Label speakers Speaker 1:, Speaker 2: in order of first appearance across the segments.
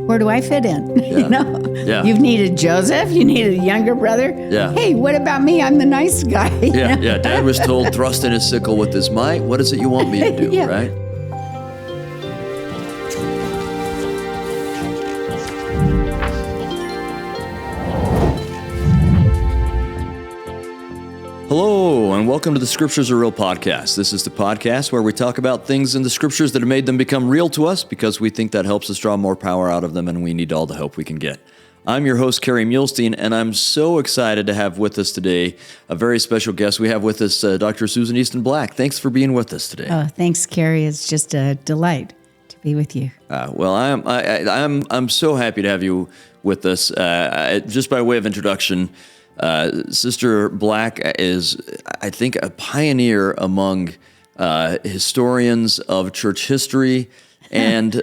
Speaker 1: where do I fit in?
Speaker 2: Yeah.
Speaker 1: You've needed Joseph, you needed a younger brother.
Speaker 2: Yeah.
Speaker 1: Hey, what about me? I'm the nice guy.
Speaker 2: Yeah. Dad was told, thrust in his sickle with his might. What is it you want me to do,
Speaker 1: Yeah.
Speaker 2: right? Hello, and welcome to the Scriptures Are Real podcast. This is the podcast where we talk about things in the Scriptures that have made them become real to us because we think that helps us draw more power out of them, and we need all the help we can get. I'm your host, Kerry Mulestein, and I'm so excited to have with us today a very special guest. We have with us Dr. Susan Easton Black. Thanks for being with us today.
Speaker 1: Oh, thanks, Kerry. It's just a delight to be with you.
Speaker 2: Well, I'm so happy to have you with us. Just by way of introduction, Sister Black is, I think, a pioneer among historians of church history, and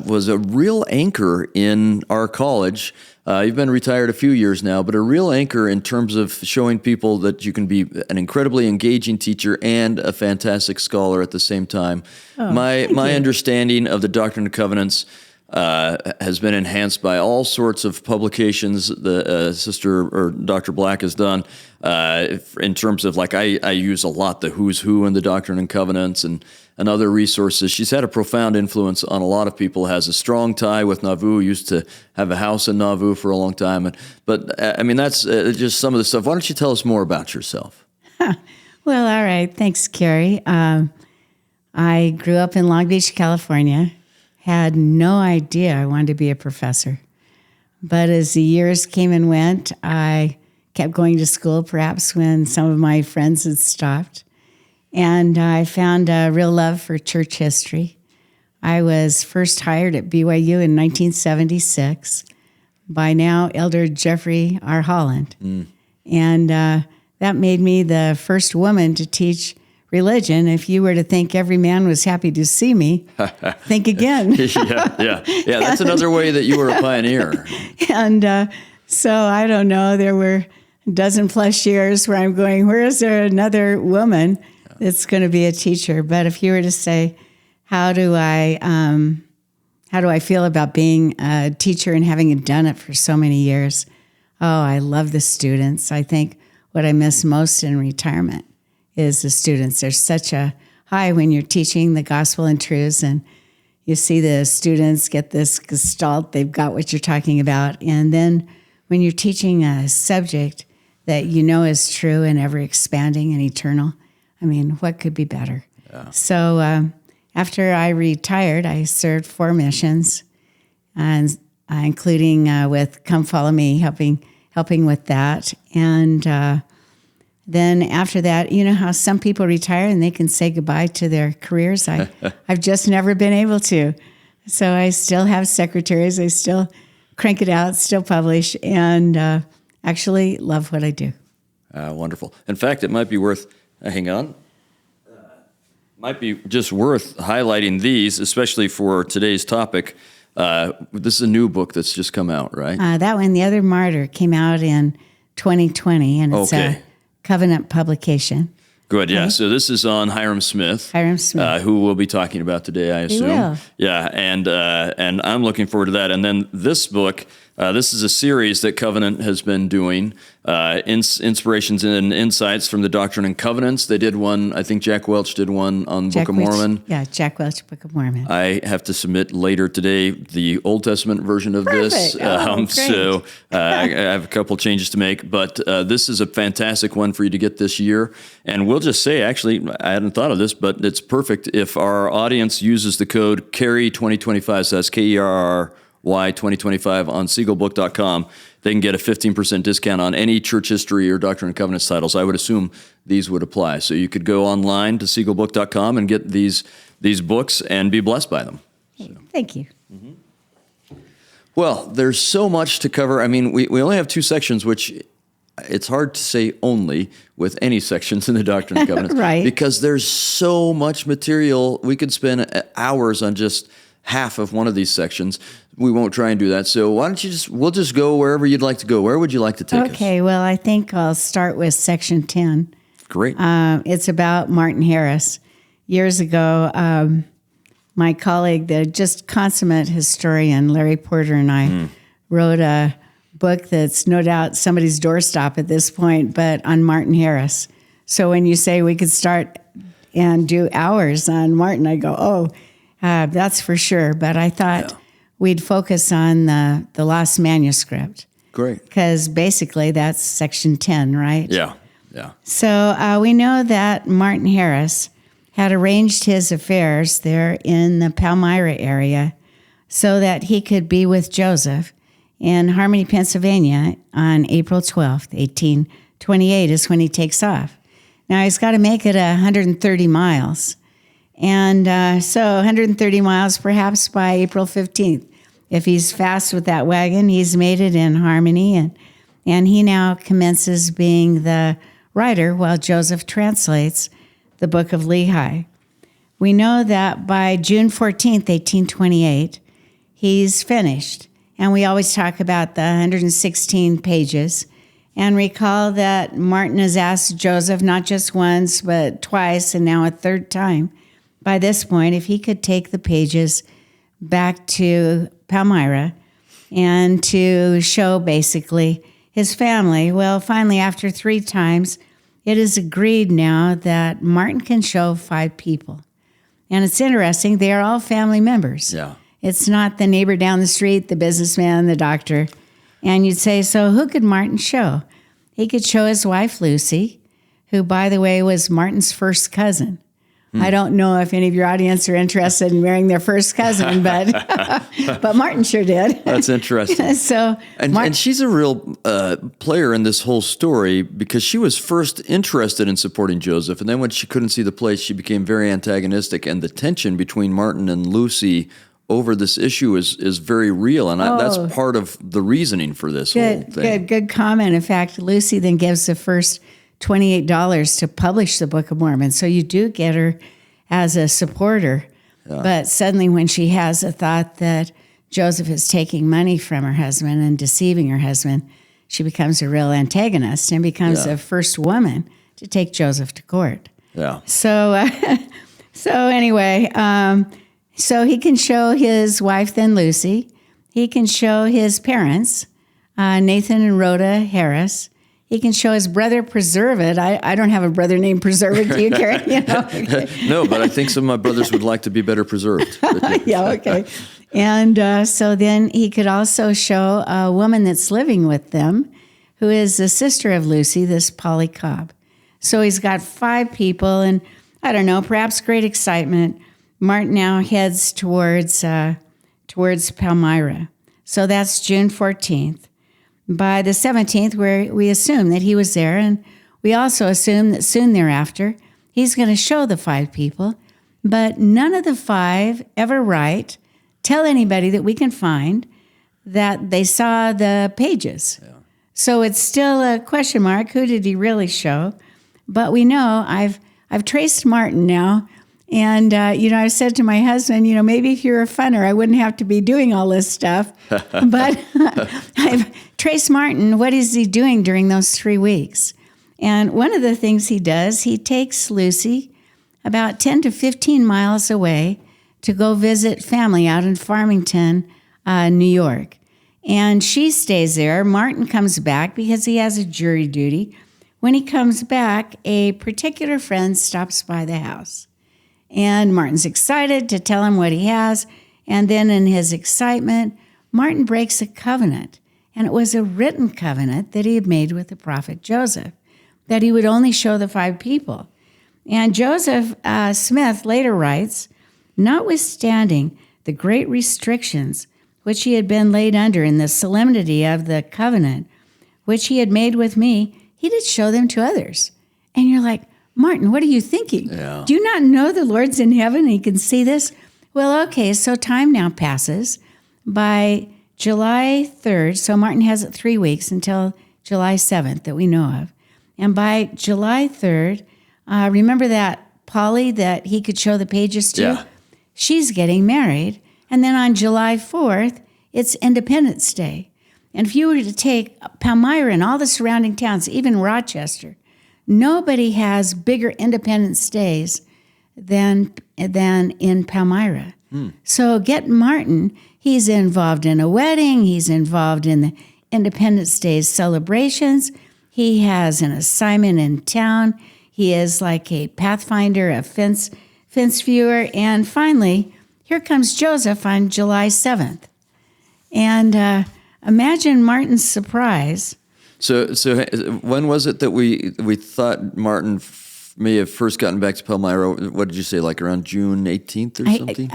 Speaker 2: was a real anchor in our college. You've been retired a few years now, but a real anchor in terms of showing people that you can be an incredibly engaging teacher and a fantastic scholar at the same time. My understanding of the Doctrine and Covenants has been enhanced by all sorts of publications the Sister or Dr. Black has done in terms of, like, I use a lot the who's who in the Doctrine and Covenants and other resources. She's had a profound influence on a lot of people, has a strong tie with Nauvoo, used to have a house in Nauvoo for a long time. But that's just some of the stuff. Why don't you tell us more about yourself?
Speaker 1: Well, all right. Thanks, Kerry. I grew up in Long Beach, California. Had no idea I wanted to be a professor. But as the years came and went, I kept going to school, perhaps when some of my friends had stopped. And I found a real love for church history. I was first hired at BYU in 1976 by now Elder Jeffrey R. Holland. And that made me the first woman to teach religion. If you were to think every man was happy to see me, think again.
Speaker 2: Yeah. That's another way that you were a pioneer.
Speaker 1: And so I don't know, there were a dozen plus years where I'm going, where is there another woman that's going to be a teacher? But if you were to say, how do I feel about being a teacher and having done it for so many years? Oh, I love the students. I think what I miss most in retirement is the students. There's such a high when you're teaching the gospel and truths, and you see the students get this gestalt, they've got what you're talking about. And then when you're teaching a subject that you know is true and ever expanding and eternal, what could be better? Yeah. So after I retired, I served 4 missions, and including with Come Follow Me, helping with that. And then after that, you know how some people retire and they can say goodbye to their careers? I've just never been able to. So I still have secretaries. I still crank it out, still publish, and actually love what I do.
Speaker 2: Wonderful. In fact, it might be worth, hang on, might be just worth highlighting these, especially for today's topic. This is a new book that's just come out, right?
Speaker 1: That one, The Other Martyr, came out in 2020, and it's a Covenant publication.
Speaker 2: Good, yeah. So this is on Hyrum Smith. Who we'll be talking about today, I assume.
Speaker 1: We will.
Speaker 2: Yeah, and I'm looking forward to that. And then this book, this is a series that Covenant has been doing, inspirations and insights from the Doctrine and Covenants. They did one, I think Jack Welch did one on Book of Mormon.
Speaker 1: Yeah, Jack Welch, Book of Mormon.
Speaker 2: I have to submit later today the Old Testament version of this.
Speaker 1: Great.
Speaker 2: So I have a couple changes to make, but this is a fantastic one for you to get this year. And we'll just say, actually, I hadn't thought of this, but it's perfect if our audience uses the code KERRY2025, so that's KERRY 2025 on SiegelBook.com. They can get a 15% discount on any church history or Doctrine and Covenants titles. I would assume these would apply. So you could go online to SiegelBook.com and get these books and be blessed by them. So.
Speaker 1: Thank you.
Speaker 2: Mm-hmm. Well, there's so much to cover. We only have 2 sections, which it's hard to say only with any sections in the Doctrine and Covenants.
Speaker 1: Right.
Speaker 2: Because there's so much material. We could spend hours on just half of one of these sections. We won't try and do that. So why don't we'll just go wherever you'd like to go. Where would you like to take us?
Speaker 1: Okay, well, I think I'll start with section 10.
Speaker 2: Great.
Speaker 1: It's about Martin Harris. Years ago, my colleague, the just consummate historian, Larry Porter, and I wrote a book that's no doubt somebody's doorstop at this point, but on Martin Harris. So when you say we could start and do hours on Martin, I go, that's for sure. But I thought we'd focus on the lost manuscript.
Speaker 2: Great.
Speaker 1: Because basically that's section 10, right?
Speaker 2: Yeah.
Speaker 1: So we know that Martin Harris had arranged his affairs there in the Palmyra area so that he could be with Joseph in Harmony, Pennsylvania on April 12th, 1828 is when he takes off. Now he's got to make it 130 miles. And so 130 miles perhaps by April 15th. If he's fast with that wagon, he's made it in Harmony, and he now commences being the writer while Joseph translates the book of Lehi. We know that by June 14th, 1828, he's finished. And we always talk about the 116 pages. And recall that Martin has asked Joseph not just once, but twice, and now a third time, by this point, if he could take the pages back to Palmyra and to show basically his family. Well, finally, after 3 times, it is agreed now that Martin can show 5 people. And it's interesting, they are all family members.
Speaker 2: Yeah.
Speaker 1: It's not the neighbor down the street, the businessman, the doctor. And you'd say, so who could Martin show? He could show his wife, Lucy, who, by the way, was Martin's first cousin. I don't know if any of your audience are interested in marrying their first cousin, but but Martin sure did.
Speaker 2: That's interesting. And she's a real player in this whole story because she was first interested in supporting Joseph, and then when she couldn't see the place, she became very antagonistic, and the tension between Martin and Lucy over this issue is very real, and that's part of the reasoning for this whole thing.
Speaker 1: Good comment. In fact, Lucy then gives the first $28 to publish the Book of Mormon. So you do get her as a supporter. Yeah. But suddenly when she has a thought that Joseph is taking money from her husband and deceiving her husband, she becomes a real antagonist and becomes the first woman to take Joseph to court.
Speaker 2: Yeah.
Speaker 1: So anyway, so he can show his wife, then Lucy. He can show his parents, Nathan and Rhoda Harris. He can show his brother Preserve It. I don't have a brother named Preserve It. Do you, Kerry?
Speaker 2: No, but I think some of my brothers would like to be better preserved.
Speaker 1: Yeah, okay. And so then he could also show a woman that's living with them, who is the sister of Lucy, this Polly Cobb. So he's got 5 people, and I don't know, perhaps great excitement. Martin now heads towards Palmyra. So that's June 14th. By the 17th, we assume that he was there, and we also assume that soon thereafter, he's going to show the 5 people, but none of the 5 ever write, tell anybody that we can find that they saw the pages. Yeah. So it's still a question mark. Who did he really show? But we know I've traced Martin now. And, I said to my husband, maybe if you're a funner, I wouldn't have to be doing all this stuff. But I've traced Martin. What is he doing during those 3 weeks? And one of the things he does, he takes Lucy about 10 to 15 miles away to go visit family out in Farmington, New York. And she stays there. Martin comes back because he has a jury duty. When he comes back, a particular friend stops by the house. And Martin's excited to tell him what he has. And then in his excitement, Martin breaks a covenant. And it was a written covenant that he had made with the prophet Joseph, that he would only show the 5 people. And Joseph Smith later writes, notwithstanding the great restrictions which he had been laid under in the solemnity of the covenant, which he had made with me, he did show them to others. And you're like, Martin, what are you thinking?
Speaker 2: Yeah.
Speaker 1: Do you not know the Lord's in heaven and he can see this? Well, okay, so time now passes. By July 3rd, so Martin has 3 weeks until July 7th that we know of. And by July 3rd, remember that Polly that he could show the pages to?
Speaker 2: Yeah.
Speaker 1: She's getting married. And then on July 4th, it's Independence Day. And if you were to take Palmyra and all the surrounding towns, even Rochester, nobody has bigger Independence Days than in Palmyra. So get Martin. He's involved in a wedding. He's involved in the Independence Day celebrations. He has an assignment in town. He is like a pathfinder, a fence viewer. And finally, here comes Joseph on July 7th. And imagine Martin's surprise.
Speaker 2: So when was it that we thought Martin may have first gotten back to Palmyra? What did you say, like around June 18th or something?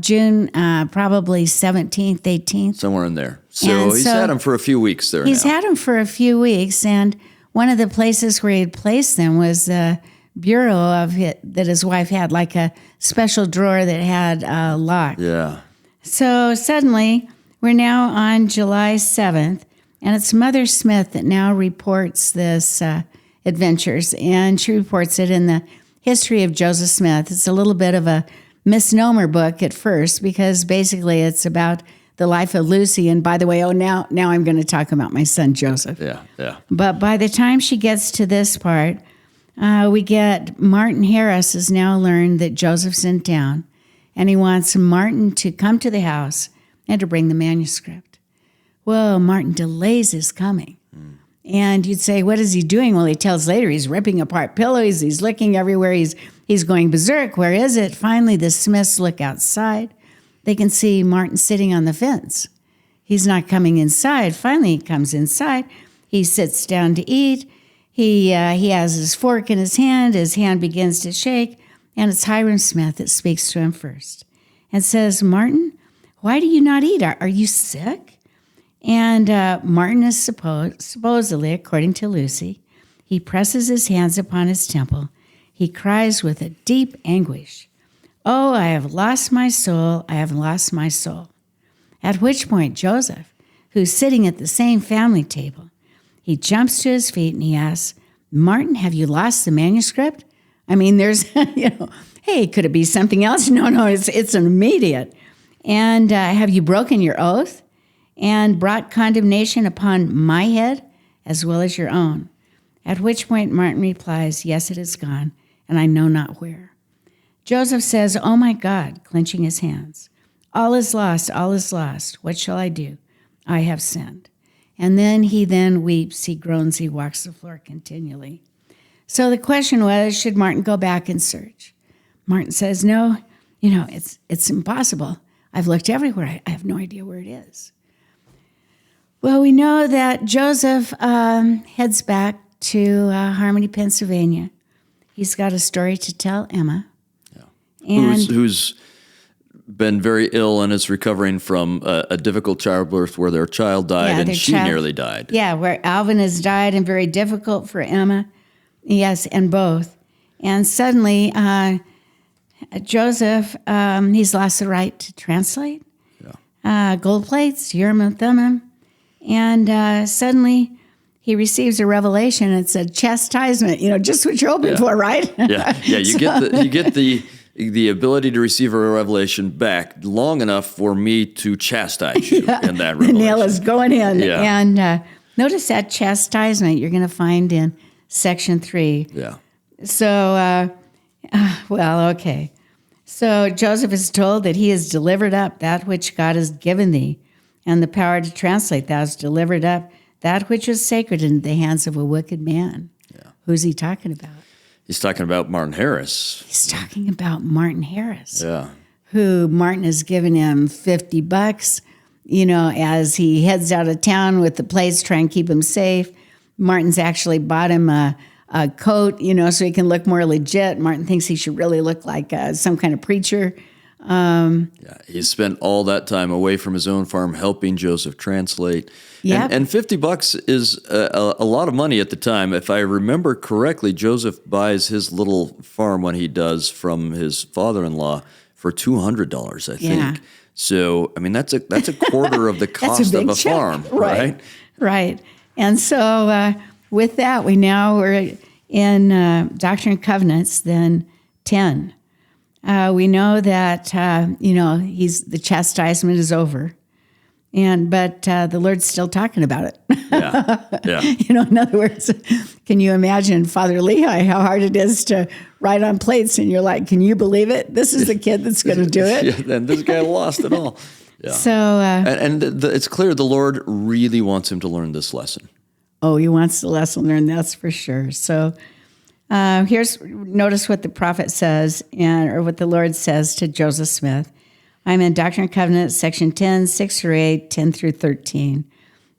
Speaker 1: June, probably 17th, 18th.
Speaker 2: Somewhere in there. So he's had him for a few weeks there.
Speaker 1: He's had him for a few weeks, and one of the places where he had placed them was the bureau of it that his wife had, like a special drawer that had a lock.
Speaker 2: Yeah.
Speaker 1: So suddenly, we're now on July 7th, and it's Mother Smith that now reports this adventures, and she reports it in the History of Joseph Smith. It's a little bit of a misnomer book at first, because basically it's about the life of Lucy. And by the way, now I'm going to talk about my son Joseph.
Speaker 2: Yeah.
Speaker 1: But by the time she gets to this part, we get Martin Harris has now learned that Joseph's in town, and he wants Martin to come to the house and to bring the manuscript. Well, Martin delays his coming. And you'd say, what is he doing? Well, he tells later he's ripping apart pillows. He's looking everywhere. He's going berserk. Where is it? Finally, the Smiths look outside. They can see Martin sitting on the fence. He's not coming inside. Finally, he comes inside. He sits down to eat. He has his fork in his hand. His hand begins to shake. And it's Hyrum Smith that speaks to him first and says, Martin, why do you not eat? Are you sick? And Martin is supposedly, according to Lucy, he presses his hands upon his temple. He cries with a deep anguish, oh, I have lost my soul, I have lost my soul. At which point Joseph, who's sitting at the same family table, he jumps to his feet and he asks, Martin, have you lost the manuscript? I mean, there's, hey, could it be something else? No, it's an immediate. And have you broken your oath and brought condemnation upon my head as well as your own? At which point Martin replies, yes, it is gone, and I know not where. Joseph says, oh my God, clenching his hands, all is lost, all is lost. What shall I do? I have sinned. And then he weeps, he groans, he walks the floor continually. So the question was, should Martin go back and search? Martin says, no, it's impossible. I've looked everywhere. I have no idea where it is. Well, we know that Joseph heads back to Harmony, Pennsylvania. He's got a story to tell Emma. Yeah. And
Speaker 2: who's been very ill and is recovering from a difficult childbirth where their child died and she nearly died.
Speaker 1: Yeah, where Alvin has died and very difficult for Emma. Yes, and both. And suddenly, Joseph, he's lost the right to translate. Yeah. Gold plates, Urim and Thummim. And suddenly he receives a revelation. It's a chastisement, just what you're hoping for, right?
Speaker 2: Yeah. You get the ability to receive a revelation back long enough for me to chastise you in that revelation.
Speaker 1: The nail is going in.
Speaker 2: Yeah.
Speaker 1: And notice that chastisement you're going to find in section 3.
Speaker 2: Yeah.
Speaker 1: So, okay. So Joseph is told that he has delivered up that which God has given thee, and the power to translate, thou hast delivered up that which was sacred into the hands of a wicked man. Yeah. Who's he talking about?
Speaker 2: He's talking about Martin Harris.
Speaker 1: He's talking about Martin Harris.
Speaker 2: Yeah.
Speaker 1: Who Martin has given him $50, as he heads out of town with the plates, try and keep him safe. Martin's actually bought him a coat, so he can look more legit. Martin thinks he should really look like some kind of preacher.
Speaker 2: He spent all that time away from his own farm helping Joseph translate.
Speaker 1: Yeah,
Speaker 2: and $50 is a lot of money at the time. If I remember correctly, Joseph buys his little farm when he does from his father-in-law for $200, I think.
Speaker 1: Yeah.
Speaker 2: So, I mean, that's a quarter of the cost of a farm, right?
Speaker 1: Right. And so with that, we're in Doctrine and Covenants, then 10. We know that, the chastisement is over. But the Lord's still talking about it.
Speaker 2: Yeah.
Speaker 1: In other words, can you imagine Father Lehi, how hard it is to write on plates? And you're like, can you believe it? This is the kid that's going to do it.
Speaker 2: Yeah, and this guy lost it all. Yeah.
Speaker 1: So,
Speaker 2: it's clear the Lord really wants him to learn this lesson.
Speaker 1: Oh, he wants the lesson learned, that's for sure. So notice what the prophet says, or what the Lord says to Joseph Smith. I'm in Doctrine and Covenants, section 10, 6 through 8, 10 through 13.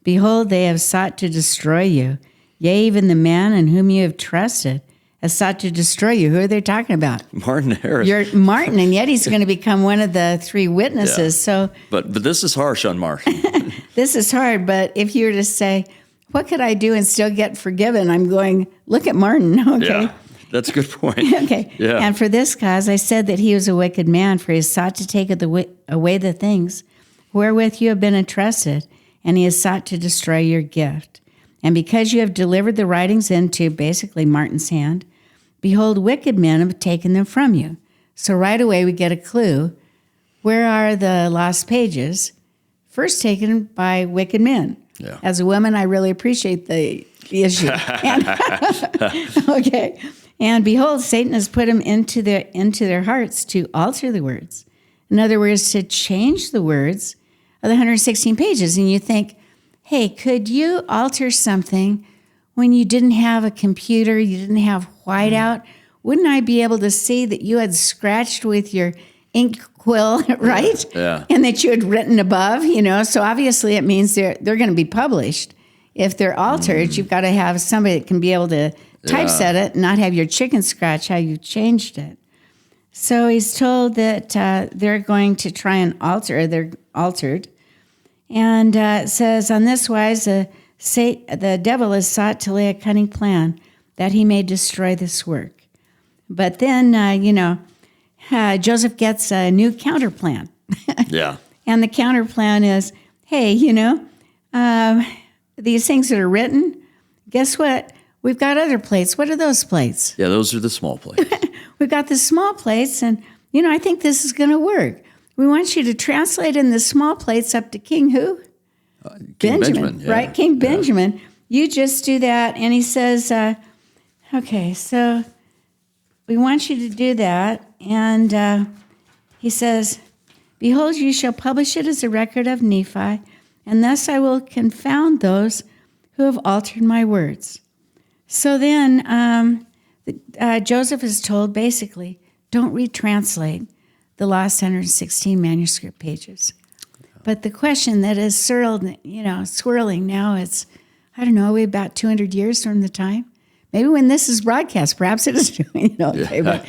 Speaker 1: Behold, they have sought to destroy you. Yea, even the man in whom you have trusted has sought to destroy you. Who are they talking about?
Speaker 2: Martin Harris.
Speaker 1: You're Martin, and yet he's going to become one of the three witnesses.
Speaker 2: Yeah.
Speaker 1: So,
Speaker 2: but this is harsh on Martin.
Speaker 1: This is hard, but if you were to say, what could I do and still get forgiven? I'm going, look at Martin, okay?
Speaker 2: Yeah, that's a good point.
Speaker 1: Okay.
Speaker 2: Yeah.
Speaker 1: And for this cause, I said that he was a wicked man, for he has sought to take away the things wherewith you have been entrusted, and he has sought to destroy your gift. And because you have delivered the writings into, basically, Martin's hand, behold, wicked men have taken them from you. So right away we get a clue. Where are the lost pages? First taken by wicked men.
Speaker 2: Yeah.
Speaker 1: As a woman, I really appreciate the issue. Okay. And behold, Satan has put them into their hearts to alter the words. In other words, to change the words of the 116 pages. And you think, hey, could you alter something when you didn't have a computer, you didn't have whiteout? Wouldn't I be able to see that you had scratched with your ink quill, right?
Speaker 2: Yeah.
Speaker 1: And that you had written above, So obviously it means they're going to be published. If they're altered, you've got to have somebody that can be able to typeset it and not have your chicken scratch how you changed it. So he's told that they're going to try and they're altered. And it says, on this wise, the devil has sought to lay a cunning plan that he may destroy this work. But then, Joseph gets a new counter plan.
Speaker 2: Yeah.
Speaker 1: And the counter plan is, hey, these things that are written, guess what? We've got other plates. What are those plates?
Speaker 2: Yeah, those are the small plates.
Speaker 1: We've got the small plates, and, I think this is going to work. We want you to translate in the small plates up to King who?
Speaker 2: King Benjamin, yeah.
Speaker 1: Right? King Benjamin. You just do that. And he says, okay, so we want you to do that. And he says, behold, you shall publish it as a record of Nephi, and thus I will confound those who have altered my words. So then Joseph is told, basically, don't retranslate the lost 116 manuscript pages. But the question that is swirling now, it's, I don't know, about 200 years from the time. Maybe when this is broadcast, perhaps it is doing, but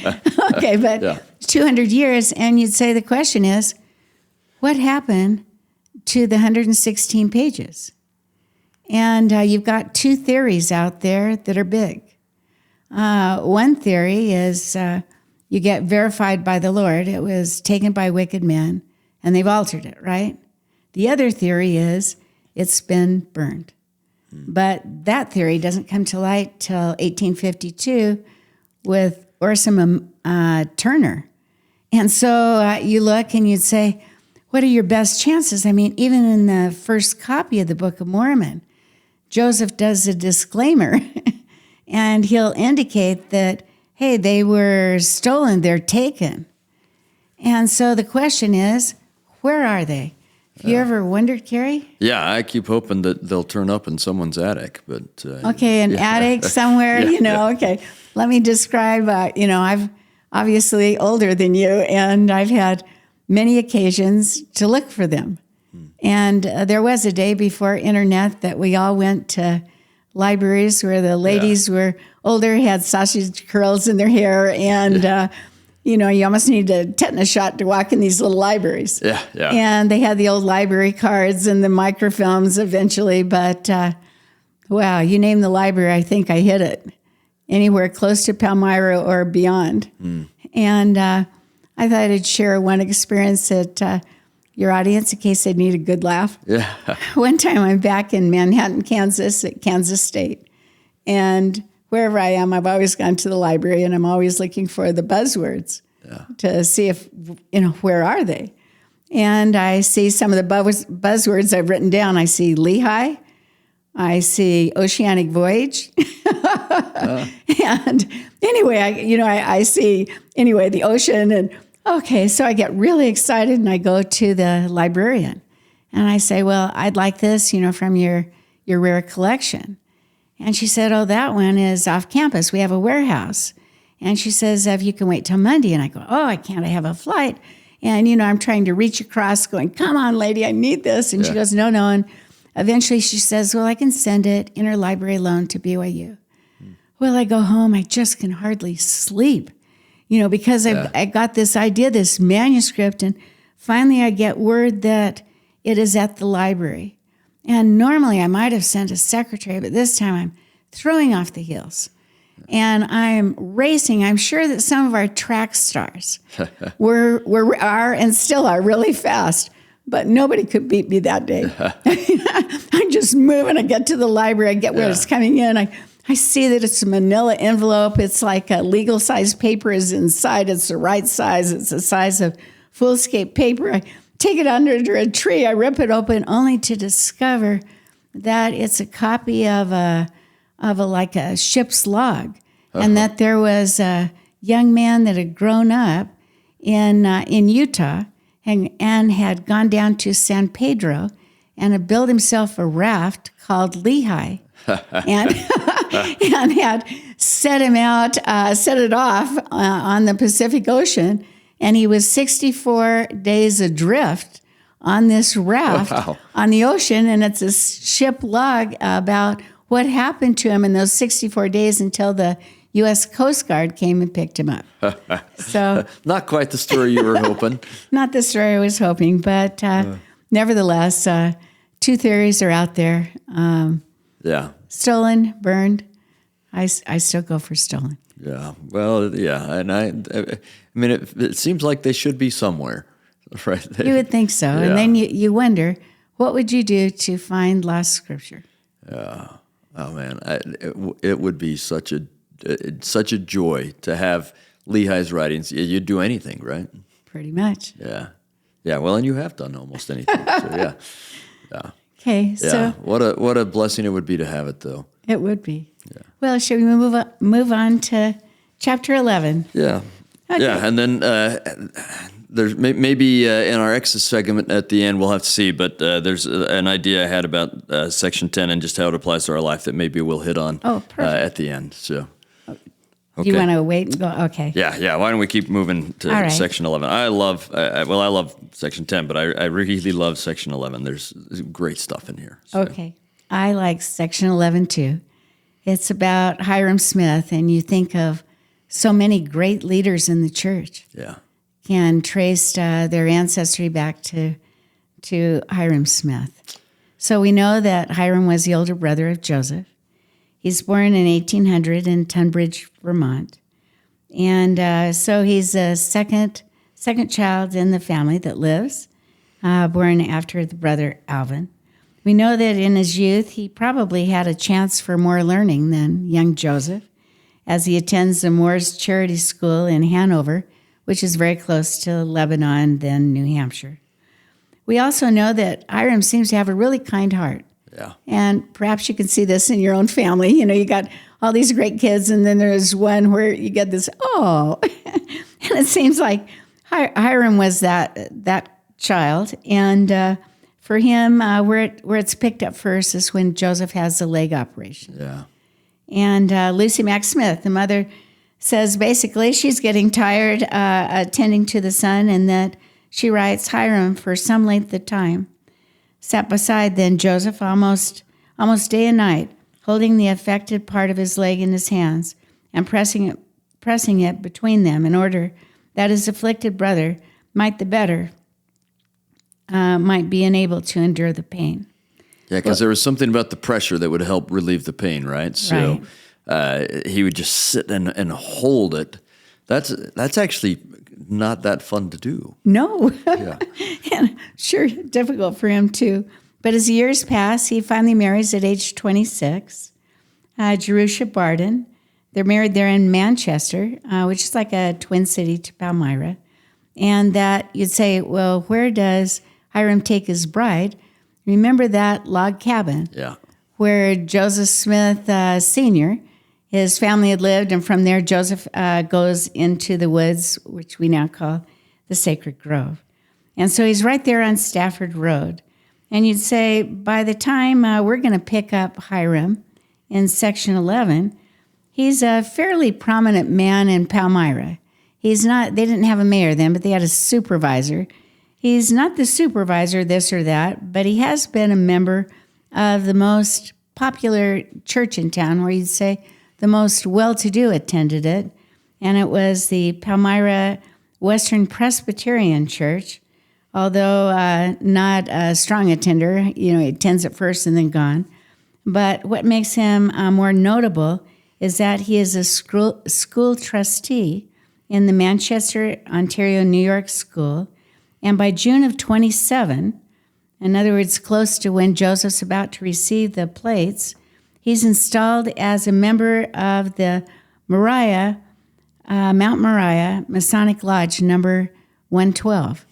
Speaker 1: 200 years, and you'd say the question is, what happened to the 116 pages? And you've got two theories out there that are big. One theory is you get verified by the Lord. It was taken by wicked men, and they've altered it, right? The other theory is it's been burned. But that theory doesn't come to light till 1852 with Orson Turner. And so you look and you'd say, what are your best chances? I mean, even in the first copy of the Book of Mormon, Joseph does a disclaimer, and he'll indicate that, hey, they were stolen, they're taken. And so the question is, where are they? Have you ever wondered, Kerry?
Speaker 2: Yeah, I keep hoping that they'll turn up in someone's attic. But
Speaker 1: an attic somewhere, Okay. Let me describe, I'm obviously older than you, and I've had many occasions to look for them. And there was a day before internet that we all went to libraries where the ladies were older, had sausage curls in their hair, and you almost need a tetanus shot to walk in these little libraries.
Speaker 2: Yeah.
Speaker 1: And they had the old library cards and the microfilms eventually, but wow, you name the library, I think I hit it. Anywhere close to Palmyra or beyond. And I thought I'd share one experience that your audience, in case they need a good laugh.
Speaker 2: Yeah.
Speaker 1: One time I'm back in Manhattan, Kansas, at Kansas State. And wherever I am, I've always gone to the library, and I'm always looking for the buzzwords to see if, where are they? and I see some of the buzzwords I've written down. I see Lehigh. I see Oceanic Voyage. And anyway, I see, the ocean. And okay, so I get really excited and I go to the librarian. And I say, well, I'd like this, from your rare collection. And she said, oh, that one is off campus. We have a warehouse. And she says, if you can wait till Monday. And I go, oh, I can't. I have a flight. And, I'm trying to reach across going, come on, lady, I need this. And she goes, no. And eventually she says, well, I can send it interlibrary loan to BYU. Well, I go home. I just can hardly sleep, because I got this idea, this manuscript. And finally I get word that it is at the library. And normally I might have sent a secretary, but this time I'm throwing off the heels. And I'm racing. I'm sure that some of our track stars are and still are really fast, but nobody could beat me that day. I'm just moving. I get to the library. I get where it's coming in. I see that it's a manila envelope. It's like a legal size paper is inside. It's the right size. It's the size of foolscape paper. I take it under a tree. I rip it open only to discover that it's a copy of a ship's log, and that there was a young man that had grown up in Utah and had gone down to San Pedro and had built himself a raft called Lehigh, and had set it off on the Pacific Ocean, and he was 64 days adrift on this raft on the ocean, and it's a ship log about what happened to him in those 64 days until the U.S. Coast Guard came and picked him up. So
Speaker 2: not quite the story you were hoping.
Speaker 1: Not the story I was hoping, but nevertheless, two theories are out there. Stolen, burned. I still go for stolen.
Speaker 2: Yeah. Well, yeah. And I mean, it seems like they should be somewhere, right?
Speaker 1: You would think so. Yeah. And then you wonder, what would you do to find lost scripture?
Speaker 2: Yeah. Oh man, it would be such a joy to have Lehigh's writings. You'd do anything, right?
Speaker 1: Pretty much.
Speaker 2: Yeah. Yeah. Well, and you have done almost anything. So yeah. Yeah.
Speaker 1: Okay.
Speaker 2: Yeah.
Speaker 1: So
Speaker 2: what a blessing it would be to have it, though.
Speaker 1: It would be. Yeah. Well, shall we move on to chapter 11?
Speaker 2: Yeah. Okay. Yeah, and then there's maybe in our Exodus segment at the end, we'll have to see, but there's an idea I had about section 10 and just how it applies to our life that maybe we'll hit on at the end. So,
Speaker 1: okay. You want to wait and go? Okay.
Speaker 2: Yeah. Why don't we keep moving to section 11? I love section 10, but I really love section 11. There's great stuff in here. So.
Speaker 1: Okay. I like section 11 too. It's about Hyrum Smith, and you think of so many great leaders in the church.
Speaker 2: Yeah.
Speaker 1: Can trace their ancestry back to Hyrum Smith. So we know that Hyrum was the older brother of Joseph. He's born in 1800 in Tunbridge, Vermont. And so he's the second child in the family that lives, born after the brother Alvin. We know that in his youth, he probably had a chance for more learning than young Joseph, as he attends the Moores Charity School in Hanover, which is very close to Lebanon, then New Hampshire. We also know that Hyrum seems to have a really kind heart.
Speaker 2: Yeah.
Speaker 1: And perhaps you can see this in your own family. You got all these great kids, and then there's one where you get this, oh. And it seems like Hyrum was that child. And for him, where it's picked up first is when Joseph has the leg operation.
Speaker 2: Yeah.
Speaker 1: And Lucy Mack Smith, the mother, says basically she's getting tired attending to the son, and that she writes, Hyrum, for some length of time, sat beside then Joseph almost day and night, holding the affected part of his leg in his hands and pressing it between them in order that his afflicted brother might be enabled to endure the pain.
Speaker 2: Yeah, because there was something about the pressure that would help relieve the pain, right? So he would just sit and hold it. That's actually not that fun to do.
Speaker 1: No.
Speaker 2: Yeah.
Speaker 1: And sure, difficult for him too. But as years pass, he finally marries at age 26, Jerusha Barden. They're married there in Manchester, which is like a twin city to Palmyra. And that you'd say, well, where does Hyrum take his bride? Remember that log cabin where Joseph Smith Sr., his family had lived, and from there Joseph goes into the woods, which we now call the Sacred Grove. And so he's right there on Stafford Road. And you'd say, by the time we're going to pick up Hyrum in section 11, he's a fairly prominent man in Palmyra. He's not, they didn't have a mayor then, but they had a supervisor. He's not the supervisor, this or that, but he has been a member of the most popular church in town, where you'd say the most well-to-do attended it. And it was the Palmyra Western Presbyterian Church, although not a strong attender. He attends it first and then gone. But what makes him more notable is that he is a school trustee in the Manchester, Ontario, New York school. And by June of 27, in other words, close to when Joseph's about to receive the plates, he's installed as a member of the Mount Moriah Masonic Lodge number 112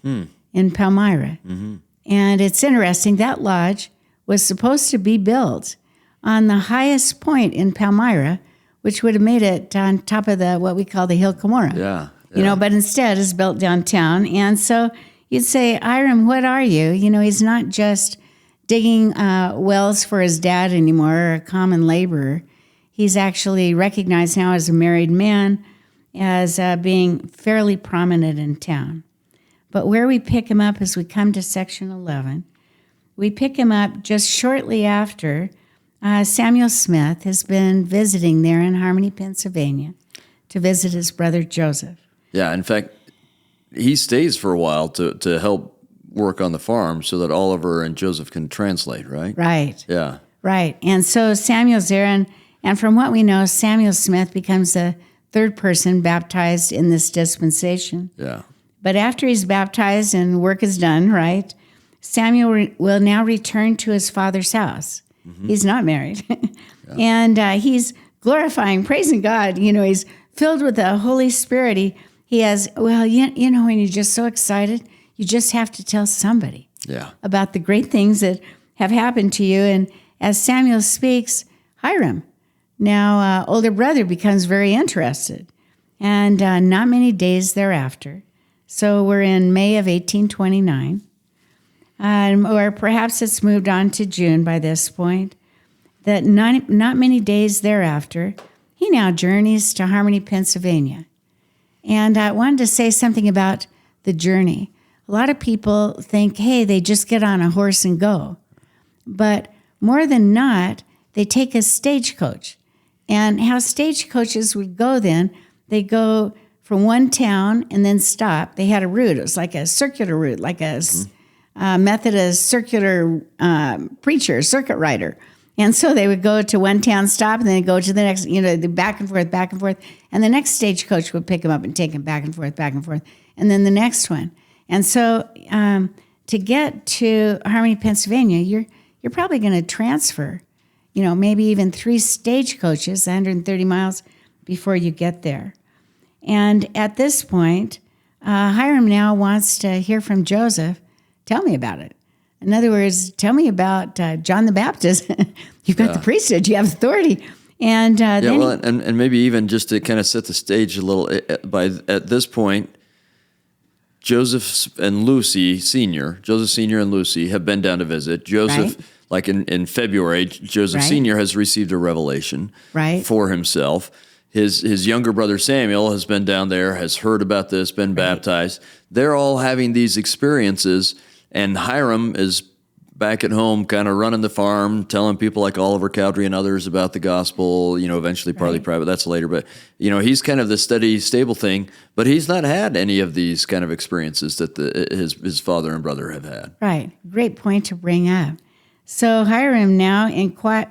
Speaker 1: in Palmyra. Mm-hmm. And it's interesting, that lodge was supposed to be built on the highest point in Palmyra, which would have made it on top of what we call the Hill Cumorah.
Speaker 2: Yeah.
Speaker 1: But instead is built downtown. And so you'd say, Hyrum, what are you? He's not just digging wells for his dad anymore, or a common laborer. He's actually recognized now as a married man, as being fairly prominent in town. But where we pick him up as we come to section 11, we pick him up just shortly after Samuel Smith has been visiting there in Harmony, Pennsylvania, to visit his brother Joseph.
Speaker 2: Yeah, in fact, he stays for a while to help work on the farm so that Oliver and Joseph can translate, right?
Speaker 1: Right.
Speaker 2: Yeah.
Speaker 1: Right. And so Samuel's there, and from what we know, Samuel Smith becomes the third person baptized in this dispensation.
Speaker 2: Yeah.
Speaker 1: But after he's baptized and work is done, right, Samuel will now return to his father's house. Mm-hmm. He's not married. And he's glorifying, praising God. He's filled with the Holy Spirit. He has, when you're just so excited, you just have to tell somebody about the great things that have happened to you. And as Samuel speaks, Hyrum, now older brother, becomes very interested. And not many days thereafter, so we're in May of 1829, or perhaps it's moved on to June by this point, that not many days thereafter, he now journeys to Harmony, Pennsylvania. And I wanted to say something about the journey. A lot of people think, hey, they just get on a horse and go. But more than not, they take a stagecoach. And how stagecoaches would go then, they go from one town and then stop. They had a route. It was like a circular route, like a Methodist circular preacher, circuit rider. And so they would go to one town, stop, and then go to the next, the back and forth. And the next stagecoach would pick them up and take them back and forth, and then the next one. And so to get to Harmony, Pennsylvania, you're probably going to transfer, maybe even 3 stagecoaches, 130 miles before you get there. And at this point, Hyrum now wants to hear from Joseph. Tell me about it. In other words, tell me about John the Baptist. You've got the priesthood. You have authority. And
Speaker 2: and maybe even just to kind of set the stage a little, at this point, Joseph and Lucy Sr., and Lucy have been down to visit. Joseph, like in February, Joseph Sr. has received a revelation for himself. His younger brother Samuel has been down there, has heard about this, been baptized. They're all having these experiences, and Hyrum is back at home kind of running the farm, telling people like Oliver Cowdery and others about the gospel, eventually partly private, that's later. But, he's kind of the steady, stable thing, but he's not had any of these kind of experiences that his father and brother have had. Right.
Speaker 1: Great point to bring up. So Hyrum now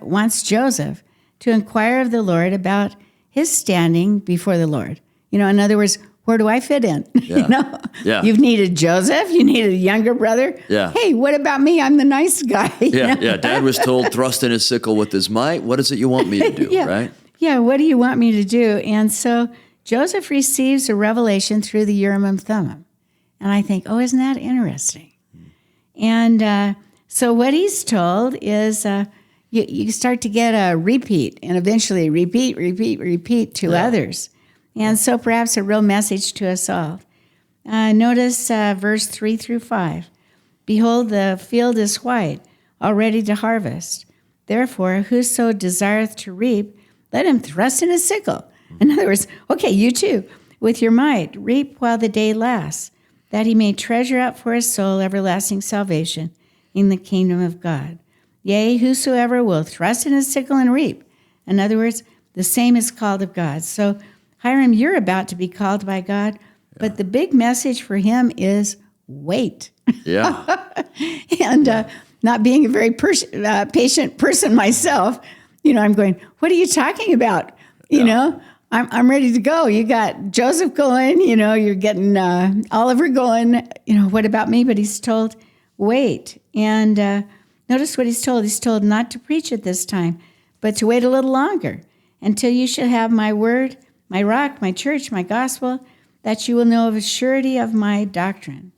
Speaker 1: wants Joseph to inquire of the Lord about his standing before the Lord. In other words, where do I fit in?
Speaker 2: Yeah.
Speaker 1: You've needed Joseph. You needed a younger brother.
Speaker 2: Yeah.
Speaker 1: Hey, what about me? I'm the nice guy.
Speaker 2: Yeah. Dad was told, thrust in his sickle with his might. What is it you want me to do, right?
Speaker 1: Yeah, what do you want me to do? And so Joseph receives a revelation through the Urim and Thummim. And I think, oh, isn't that interesting? And so what he's told is you start to get a repeat and eventually repeat to others. And so perhaps a real message to us all. Notice verse 3 through 5. Behold, the field is white, all ready to harvest. Therefore, whoso desireth to reap, let him thrust in a sickle. In other words, okay, you too, with your might, reap while the day lasts, that he may treasure up for his soul everlasting salvation in the kingdom of God. Yea, whosoever will thrust in a sickle and reap. In other words, the same is called of God. So, Hyrum, you're about to be called by God, but the big message for him is wait.
Speaker 2: Yeah.
Speaker 1: And not being a very patient person myself, I'm going, what are you talking about? You know, I'm ready to go. You got Joseph going, you're getting Oliver going. What about me? But he's told, wait. And notice what he's told. He's told not to preach at this time, but to wait a little longer until you shall have my word, my rock, my church, my gospel, that you will know of a surety of my doctrine.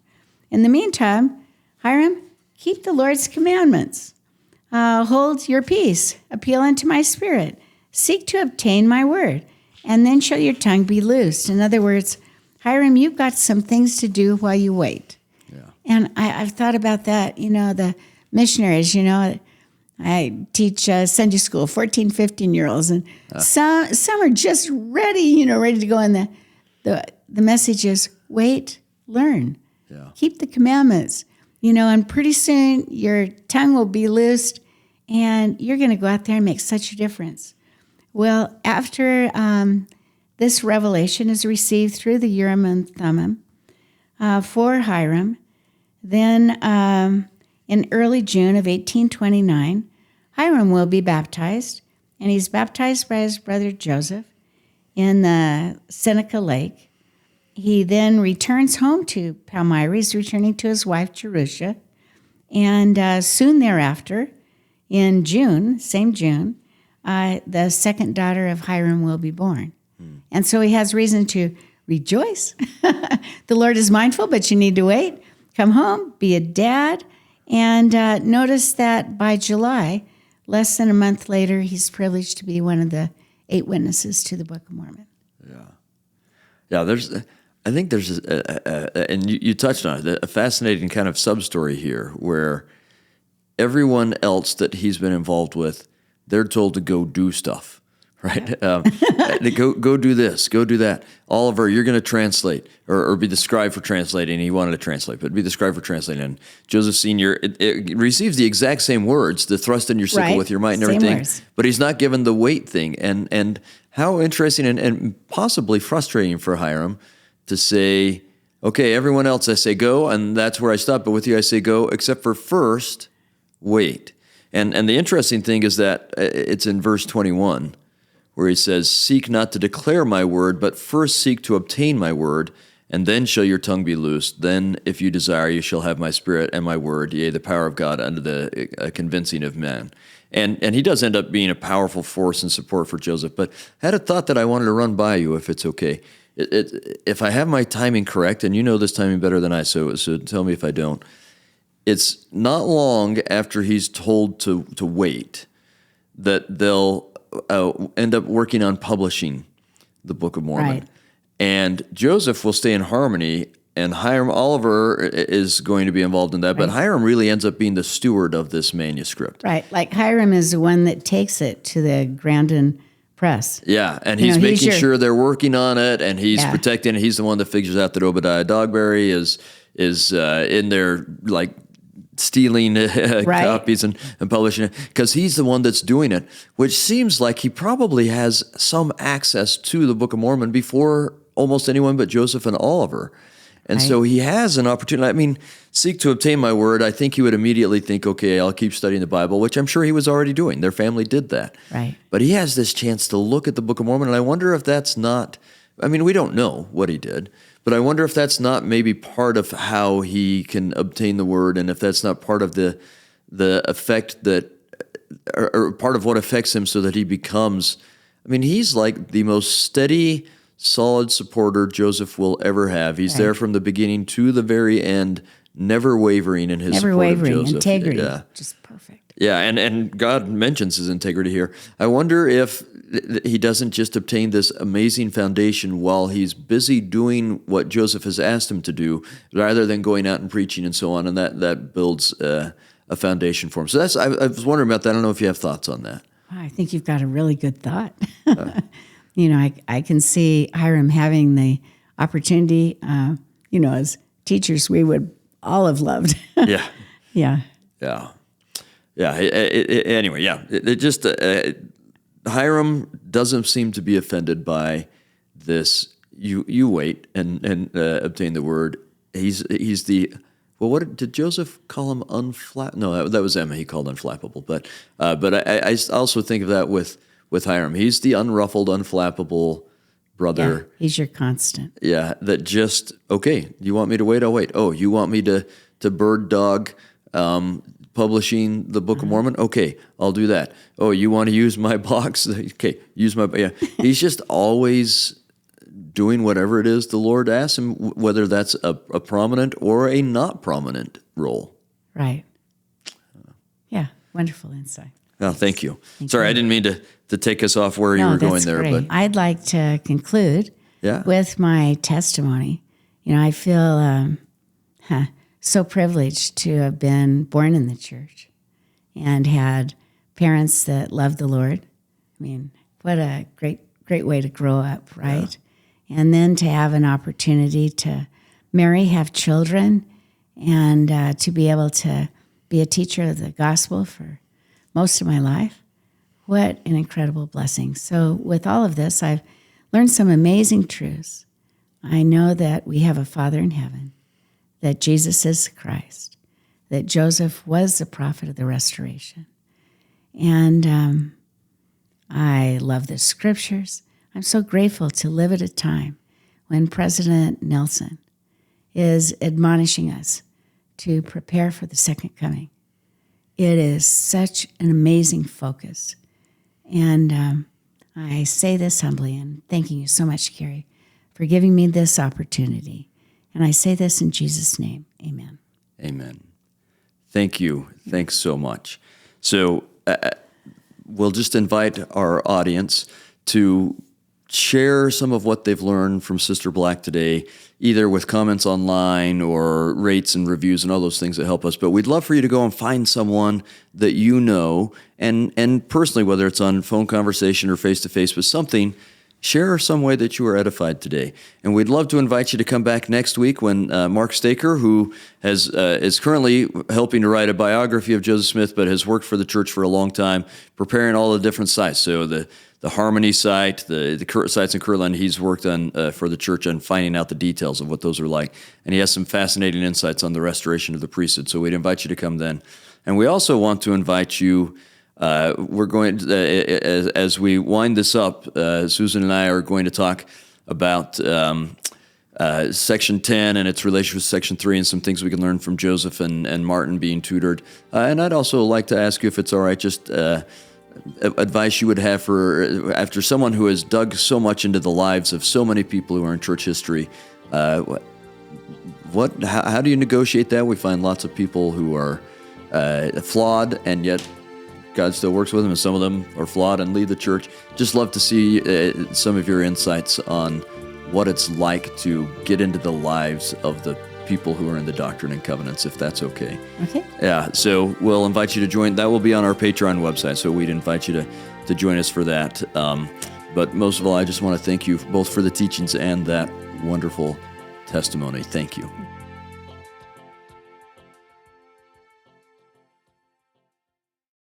Speaker 1: In the meantime, Hyrum, keep the Lord's commandments. Hold your peace. Appeal unto my spirit. Seek to obtain my word. And then shall your tongue be loosed. In other words, Hyrum, you've got some things to do while you wait. Yeah. And I've thought about that, the missionaries, I teach Sunday school, 14, 15-year-olds, and some are just ready, ready to go. And the message is, wait, learn. Yeah. Keep the commandments, and pretty soon your tongue will be loosed, and you're going to go out there and make such a difference. Well, after this revelation is received through the Urim and Thummim for Hyrum, then in early June of 1829, Hyrum will be baptized, and he's baptized by his brother Joseph in the Seneca Lake. He then returns home to Palmyra. He's returning to his wife, Jerusha. And soon thereafter, in June, same June, the second daughter of Hyrum will be born. And so he has reason to rejoice. The Lord is mindful, but you need to wait. Come home, be a dad. And notice that by July, less than a month later, he's privileged to be one of the 8 witnesses to the Book of Mormon.
Speaker 2: Yeah, I think there's, and you touched on it, a fascinating kind of sub-story here where everyone else that he's been involved with, they're told to go do stuff, right? They go do this, go do that. Oliver, you're going to translate or be the scribe for translating. He wanted to translate, but be the scribe for translating. And Joseph Sr. It receives the exact same words, the thrust in your sickle with your might and everything, words. But he's not given the weight thing. And how interesting and possibly frustrating for Hyrum to say, okay, everyone else I say go, and that's where I stop, but with you I say go, except for first, wait. And the interesting thing is that it's in verse 21, where he says, seek not to declare my word, but first seek to obtain my word, and then shall your tongue be loosed. Then, if you desire, you shall have my spirit and my word, yea, the power of God unto the convincing of men. And he does end up being a powerful force and support for Joseph. But I had a thought that I wanted to run by you, if it's okay. If I have my timing correct, and you know this timing better than I, so tell me if I don't. It's not long after he's told to wait that they'll end up working on publishing the Book of Mormon. Right. And Joseph will stay in Harmony, and Hyrum Oliver is going to be involved in that. Right. But Hyrum really ends up being the steward of this manuscript. Right,
Speaker 1: like Hyrum is the one that takes it to the Grandin Press.
Speaker 2: Yeah, and he's making sure they're working on it, and he's protecting it. He's the one that figures out that Obadiah Dogberry is in there, like, stealing copies and publishing it, because he's the one that's doing it, which seems like he probably has some access to the Book of Mormon before almost anyone but Joseph and Oliver. And so he has an opportunity. I mean, seek to obtain my word. I think he would immediately think, okay, I'll keep studying the Bible, which I'm sure he was already doing. Their family did that.
Speaker 1: Right.
Speaker 2: But he has this chance to look at the Book of Mormon, and I wonder if that's not, I mean, we don't know what he did, but I wonder if that's not maybe part of how he can obtain the word, and if that's not part of the effect that, or part of what affects him so that he becomes, I mean, he's like the most steady, solid supporter Joseph will ever have. He's there from the beginning to the very end, never wavering in his support of Joseph.
Speaker 1: Integrity,
Speaker 2: Yeah.
Speaker 1: just perfect.
Speaker 2: Yeah, and God mentions his integrity here. I wonder if he doesn't just obtain this amazing foundation while he's busy doing what Joseph has asked him to do, rather than going out and preaching and so on, and that builds a foundation for him. So I was wondering about that. I don't know if you have thoughts on that.
Speaker 1: I think you've got a really good thought. I can see Hyrum having the opportunity, as teachers we would all have loved.
Speaker 2: Yeah.
Speaker 1: Yeah.
Speaker 2: Yeah. Yeah. Anyway, yeah. It just Hyrum doesn't seem to be offended by this. You wait and obtain the word. He's the what did Joseph call him? No, that was Emma. He called unflappable. But I also think of that with Hyrum. He's the unruffled, unflappable brother.
Speaker 1: Yeah, he's your constant.
Speaker 2: Yeah, that just, okay, you want me to wait? I'll wait. Oh, you want me to bird dog publishing the Book of Mormon? Okay, I'll do that. Oh, you want to use my box? Okay, use my, yeah. He's just always doing whatever it is the Lord asks him, whether that's a prominent or a not prominent role.
Speaker 1: Right. Yeah, wonderful insight.
Speaker 2: Oh, thank you. Sorry, I didn't mean to take us off where you were going there.
Speaker 1: Great.
Speaker 2: But
Speaker 1: I'd like to conclude with my testimony. I feel so privileged to have been born in the church and had parents that loved the Lord. I mean, what a great way to grow up, right? Yeah. And then to have an opportunity to marry, have children, and to be able to be a teacher of the gospel for most of my life. What an incredible blessing. So with all of this, I've learned some amazing truths. I know that we have a Father in heaven, that Jesus is the Christ, that Joseph was the prophet of the restoration. And I love the scriptures. I'm so grateful to live at a time when President Nelson is admonishing us to prepare for the second coming. It is such an amazing focus. And I say this humbly and thanking you so much, Kerry, for giving me this opportunity. And I say this in Jesus' name. Amen.
Speaker 2: Amen. Thank you. Thanks so much. So we'll just invite our audience to share some of what they've learned from Sister Black today, either with comments online or rates and reviews and all those things that help us. But we'd love for you to go and find someone that you know, and personally, whether it's on phone conversation or face-to-face, but something, share some way that you were edified today. And we'd love to invite you to come back next week when Mark Staker, who is currently helping to write a biography of Joseph Smith, but has worked for the church for a long time, preparing all the different sites. So the Harmony site, the sites in Kirtland, he's worked on for the church on finding out the details of what those are like. And he has some fascinating insights on the restoration of the priesthood. So we'd invite you to come then. And we also want to invite you, we're going to, as we wind this up, Susan and I are going to talk about Section 10 and its relationship with Section 3 and some things we can learn from Joseph and Martin being tutored. And I'd also like to ask you if it's all right, just advice you would have for after someone who has dug so much into the lives of so many people who are in church history. How do you negotiate that? We find lots of people who are flawed, and yet God still works with them, and some of them are flawed and lead the church. Just love to see some of your insights on what it's like to get into the lives of the people who are in the Doctrine and Covenants, if that's okay.
Speaker 1: Okay.
Speaker 2: Yeah, so we'll invite you to join. That will be on our Patreon website, so we'd invite you to join us for that. But most of all, I just want to thank you both for the teachings and that wonderful testimony. Thank you.